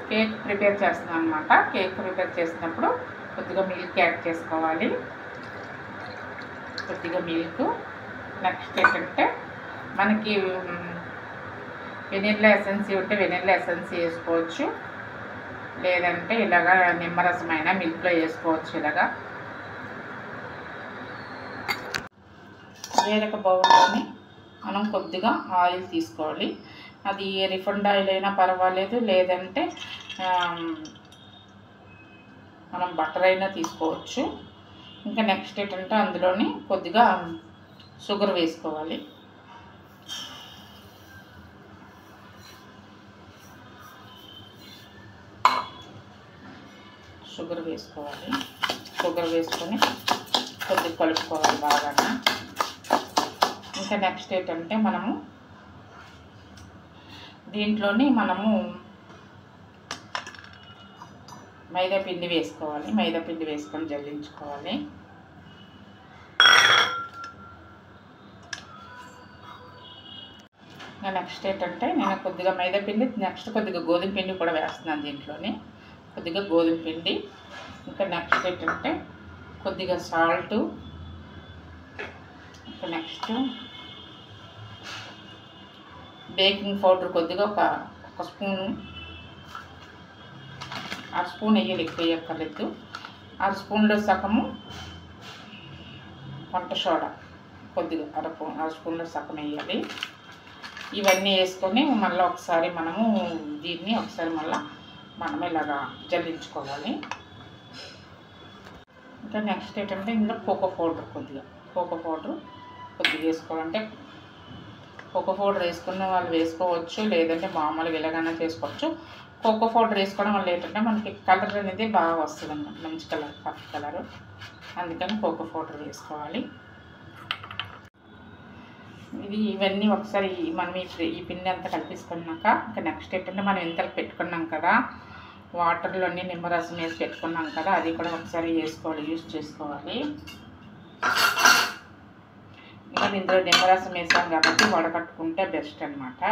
Cake prepare చేస్తున్నాను అనమాట. Cake prepare చేసినప్పుడు కొద్దిగా మిల్క్ యాడ్ చేసుకోవాలి. కొద్దిగా మిల్క్. నెక్స్ట్ ఏంటంటే మనకి వెనిల్లా ఎసెన్స్ ఉంటే వెనిల్లా ఎసెన్స్ వేసుకోవచ్చు, లేదంటే ఇలాగా నిమ్మరసమైన మిల్క్లో వేసుకోవచ్చు. ఇలాగా వేరొక బౌల్లోని మనం కొద్దిగా ఆయిల్ తీసుకోవాలి. అది రిఫైండ్ ఆయిల్ అయినా పర్వాలేదు, లేదంటే మనం బటర్ అయినా తీసుకోవచ్చు. ఇంకా నెక్స్ట్ ఏంటంటే అందులోని కొద్దిగా షుగర్ వేసుకోవాలి. షుగర్ వేసుకొని కొద్దిగా కలుపుకోవాలి బాగా. ఇంకా నెక్స్ట్ ఏంటంటే మనము దీంట్లోని మైదా పిండి వేసుకోవాలి. మైదా పిండి వేసుకొని జల్లించుకోవాలి. నెక్స్ట్ ఏంటంటే నేను కొద్దిగా మైదా పిండి, నెక్స్ట్ కొద్దిగా గోధుమ పిండి కూడా వేస్తున్నాను దీంట్లోని. కొద్దిగా గోధుమ పిండి. ఇంకా నెక్స్ట్ ఏంటంటే కొద్దిగా సాల్టు. ఇంకా నెక్స్ట్ బేకింగ్ పౌడర్ కొద్దిగా ఒక స్పూను, 1 స్పూన్ వేయాలి, ఎక్కువ వేయక్కర్లేదు. 1 స్పూన్లో సగము వంట సోడా కొద్దిగా 1 స్పూన్లో సగం వేయాలి. ఇవన్నీ వేసుకొని మళ్ళీ ఒకసారి దీన్ని మనం ఇలాగా జల్లించుకోవాలి. ఇంకా నెక్స్ట్ ఏంటంటే ఇందులో కోకో పౌడర్ కొద్దిగా వేసుకోవాలంటే కోకో పౌడర్ వేసుకున్న వాళ్ళు వేసుకోవచ్చు, లేదంటే మామూలుగా ఎలాగైనా చేసుకోవచ్చు. కోకో పౌడర్ వేసుకోవడం వల్ల ఏంటంటే మనకి కలర్ అనేది బాగా వస్తుంది అన్నమాట, మంచి కలరు. అందుకని కోకో పౌడర్ వేసుకోవాలి. ఇవన్నీ ఒకసారి మనం ఈ పిండి అంతా కలిపేసుకున్నాక ఇంకా నెక్స్ట్ ఏంటంటే మనం ఇంతకు పెట్టుకున్నాం కదా, వాటర్లోని నిమ్మరసం వేసి పెట్టుకున్నాం కదా, అది కూడా ఒకసారి యూస్ చేసుకోవాలి. ఇంకా ఇందులో నిమ్మరసం వేసాం కాబట్టి వడకట్టుకుంటే బెస్ట్ అనమాట.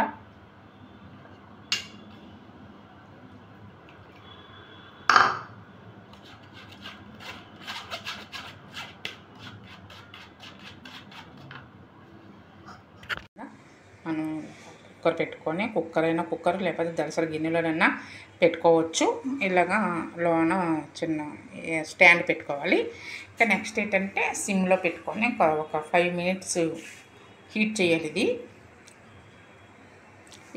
మనం కుక్కర్ పెట్టుకొని, కుక్కర్ లేకపోతే దలసరి గిన్నెలోనైనా పెట్టుకోవచ్చు. ఇలాగా లోన చిన్న స్టాండ్ పెట్టుకోవాలి. ఇంకా నెక్స్ట్ ఏంటంటే సిమ్లో పెట్టుకొని ఒక 5 మినిట్స్ హీట్ చేయాలి.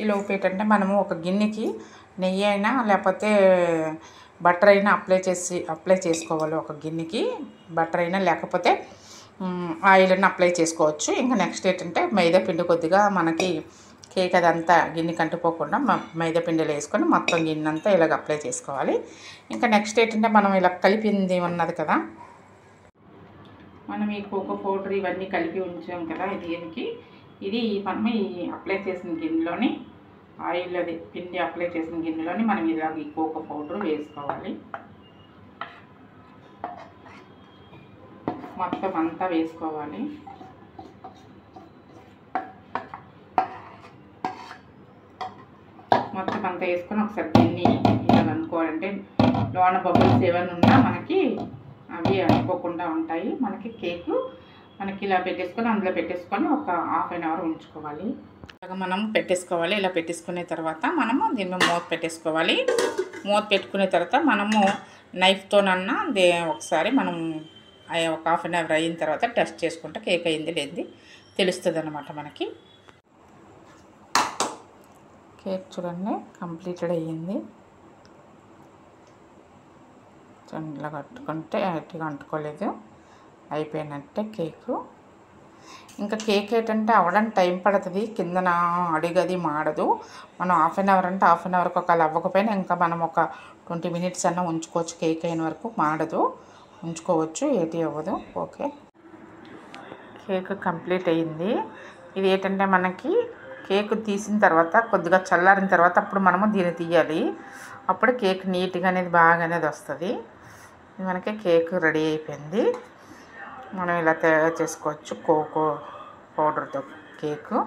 ఈలోపు ఏంటంటే మనము ఒక గిన్నెకి నెయ్యి అయినా లేకపోతే బటర్ అయినా అప్లై చేసుకోవాలి. ఒక గిన్నెకి బటర్ అయినా లేకపోతే ఆయిల్ అయినా అప్లై చేసుకోవచ్చు. ఇంకా నెక్స్ట్ ఏంటంటే మైదా పిండి కొద్దిగా మనకి కేక్ అదంతా గిన్నెకి అంటుకోకుండా మైదా పిండిలో వేసుకొని మొత్తం గిన్నె అంతా ఇలాగ అప్లై చేసుకోవాలి. ఇంకా నెక్స్ట్ ఏంటంటే మనం ఇలా కలిపింది ఉన్నది కదా, మనం ఈ కోకో పౌడర్ ఇవన్నీ కలిపి ఉంచాం కదా, ఇది మనం ఈ అప్లై చేసిన గిన్నెలోని పిండి అప్లై చేసిన గిన్నెలోని మనం ఇలాగ ఈ కోకో పౌడర్ వేసుకోవాలి. మొత్తం అంతా వేసుకోవాలి. మొత్తం అంతా వేసుకొని ఒకసారి గిన్నె ఇలా అనుకోవాలంటే లోన బబుల్స్ ఏమైనా ఉన్నా మనకి అవి అనుకోకుండా ఉంటాయి. మనకి కేకు ఇలా పెట్టేసుకొని అందులో పెట్టేసుకొని ఒక ½ an hour ఉంచుకోవాలి. ఇలాగ మనం పెట్టేసుకోవాలి. ఇలా పెట్టేసుకునే తర్వాత మనము దీన్ని మూత పెట్టేసుకోవాలి. మూత పెట్టుకునే తర్వాత మనము నైఫ్తోనన్నా ఒకసారి మనం ఒక ½ an hour అయిన తర్వాత టెస్ట్ చేసుకుంటే కేక్ అయింది లేనిది తెలుస్తుంది అన్నమాట మనకి. కేక్ చూడండి కంప్లీటెడ్ అయ్యింది. ఇలా కట్టుకుంటే గట్టిగా అంటుకోలేదు, అయిపోయినట్టే కేకు. ఇంకా కేక్ ఏంటంటే అవ్వడానికి టైం పడుతుంది, కిందన అడిగది మాడదు. మనం ½ an hour అంటే ½ an hourకి ఒకవేళ అవ్వకపోయినా ఇంకా మనం ఒక 20 minutes అన్నా ఉంచుకోవచ్చు. కేక్ అయిన వరకు మాడదు, ఉంచుకోవచ్చు, ఏటి అవ్వదు. ఓకే, కేక్ కంప్లీట్ అయ్యింది. ఇది ఏంటంటే మనకి కేక్ తీసిన తర్వాత కొద్దిగా చల్లారిన తర్వాత అప్పుడు మనము దీన్ని తీయాలి. అప్పుడు కేక్ నీట్గా అనేది బాగా అనేది వస్తుంది. మనకి కేక్ రెడీ అయిపోయింది. మనం ఇలా తయారు చేసుకోవచ్చు కోకో పౌడర్తో కేకు.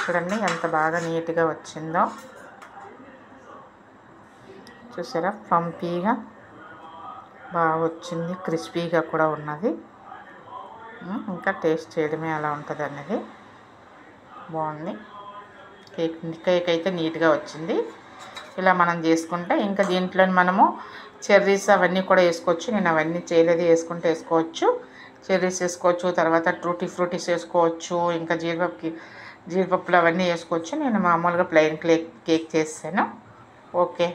చూడండి ఎంత బాగా నీట్గా వచ్చిందో. చూసారా పంపీగా బాగా వచ్చింది, క్రిస్పీగా కూడా ఉన్నది. ఇంకా టేస్ట్ చేయడమే అలా ఉంటుంది అనేది. బాగుంది కేక్ అయితే నీట్గా వచ్చింది. ఇలా మనం చేసుకుంటే ఇంకా దీంట్లో మనము చెర్రీస్ అవన్నీ కూడా వేసుకోవచ్చు. నేను అవన్నీ చేయలేదు, వేసుకుంటే వేసుకోవచ్చు. చెర్రీస్ వేసుకోవచ్చు, తర్వాత ట్రూటీ ఫ్రూటీస్ వేసుకోవచ్చు, ఇంకా జీడిపప్పులు అవన్నీ వేసుకోవచ్చు. నేను మామూలుగా ప్లెయిన్ కేక్ చేసాను. ఓకే.